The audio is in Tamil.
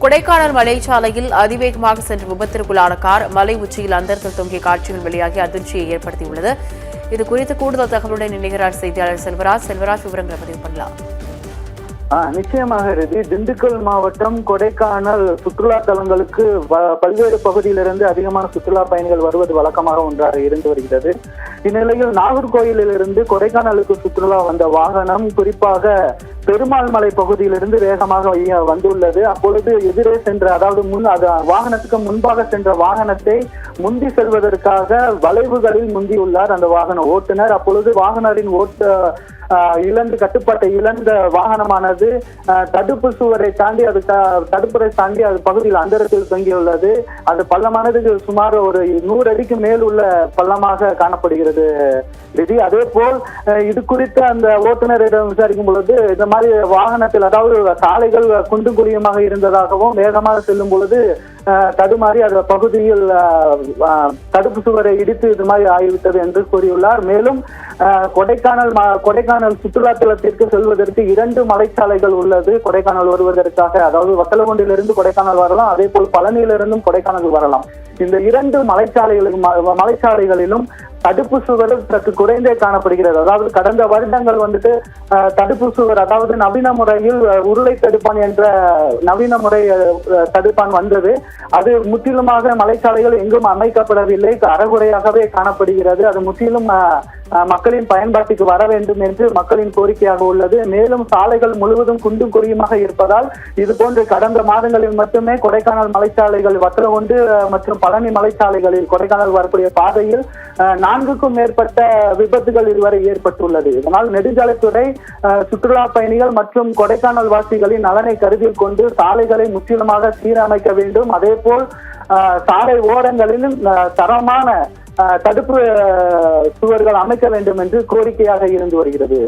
கொடைக்கானல் மலைச்சாலையில் அதிவேகமாக சென்று விபத்திற்குள்ளான கார் மலை உச்சியில் அந்தரத்தில் தொங்கிய காட்சிகள் வெளியாகி அதிர்ச்சியை ஏற்படுத்தியுள்ளது. இது குறித்து கூடுதல் தகவலுடன் இணைகிறார் செய்தியாளர் செல்வராஜ். விவரங்களை பதிவு பண்ணலாம். நிச்சயமாக திண்டுக்கல் மாவட்டம் கொடைக்கானல் சுற்றுலா தலங்களுக்கு பல்வேறு பகுதியிலிருந்து அதிகமான சுற்றுலா பயணிகள் வருவது வழக்கமாக ஒன்றாக இருந்து வருகிறது. இந்நிலையில் நாகர்கோயிலிருந்து கொடைக்கானலுக்கு சுற்றுலா வந்த வாகனம் குறிப்பாக பெருமாள் மலை பகுதியிலிருந்து வேகமாக வந்துள்ளது. அப்பொழுது எதிரே சென்ற, அதாவது வாகனத்துக்கு முன்பாக சென்ற வாகனத்தை முந்தி செல்வதற்காக வளைவுகளில் முந்தியுள்ளார் அந்த வாகன ஓட்டுநர். அப்பொழுது வாகனரின் கட்டுப்பாட்டை இழந்த வாகனமானது தடுப்பு சுவரை தாண்டி அது பகுதியில் அந்தரத்தில் தங்கியுள்ளது. அது பள்ளமானது சுமார் ஒரு 100 அடிக்கு மேல் உள்ள பள்ளமாக காணப்படுகிறது. அதே போல் இது குறித்து அந்த ஓட்டுநரிடம் விசாரிக்கும் பொழுது இந்த மாதிரி வாகனத்தில், அதாவது சாலைகள் குண்டும் குழியுமாக இருந்ததாகவும் வேகமாக செல்லும் பொழுது தடுமாறி அந்த பகுதியில் தடுப்பு சுவரை இடித்து இது மாதிரி ஆகிவிட்டது என்று கூறியுள்ளார். மேலும் கொடைக்கானல் சுற்றுலா தலத்திற்கு செல்வதற்கு 2 மலைச்சாலைகள் உள்ளது. கொடைக்கானல் வருவதற்காக, அதாவது வத்தலகுண்டிலிருந்து கொடைக்கானல் வரலாம், அதே போல் பழனியிலிருந்தும் கொடைக்கானல் வரலாம். இந்த 2 மலைச்சாலைகளிலும் தடுப்பு சுவர் சற்று குறைந்தே காணப்படுகிறது. அதாவது கடந்த வருடங்கள் தடுப்பு சுவர், அதாவது நவீன முறையில் உருளை தடுப்பான் என்ற நவீன முறை தடுப்பான் வந்தது. அது முற்றிலுமாக மலைச்சாலைகள் எங்கும் அமைக்கப்படவில்லை, அறகுறையாகவே காணப்படுகிறது. அது முற்றிலும் மக்களின் பயன்பாட்டுக்கு வர வேண்டும் என்று மக்களின் கோரிக்கையாக உள்ளது. மேலும் சாலைகள் முழுவதும் குண்டும் குழியுமாக இருப்பதால் இது போன்று கடந்த மாதங்களில் மட்டுமே கொடைக்கானல் மலைச்சாலைகள், வத்தலகுண்டு மற்றும் பழனி மலைச்சாலைகளில் கொடைக்கானல் வரக்கூடிய பாதையில் 4க்கும் மேற்பட்ட விபத்துகள் இதுவரை ஏற்பட்டுள்ளது. இதனால் நெடுஞ்சாலைத்துறை சுற்றுலா பயணிகள் மற்றும் கொடைக்கானல் வாசிகளின் நலனை கருத்தில் கொண்டு சாலைகளை முற்றிலுமாக சீரமைக்க வேண்டும். அதே போல் சாலை ஓரங்களிலும் தரமான தடுப்பு சுவர்கள் அமைக்க வேண்டும் என்று கோரிக்கையாக இருந்து வருகிறது.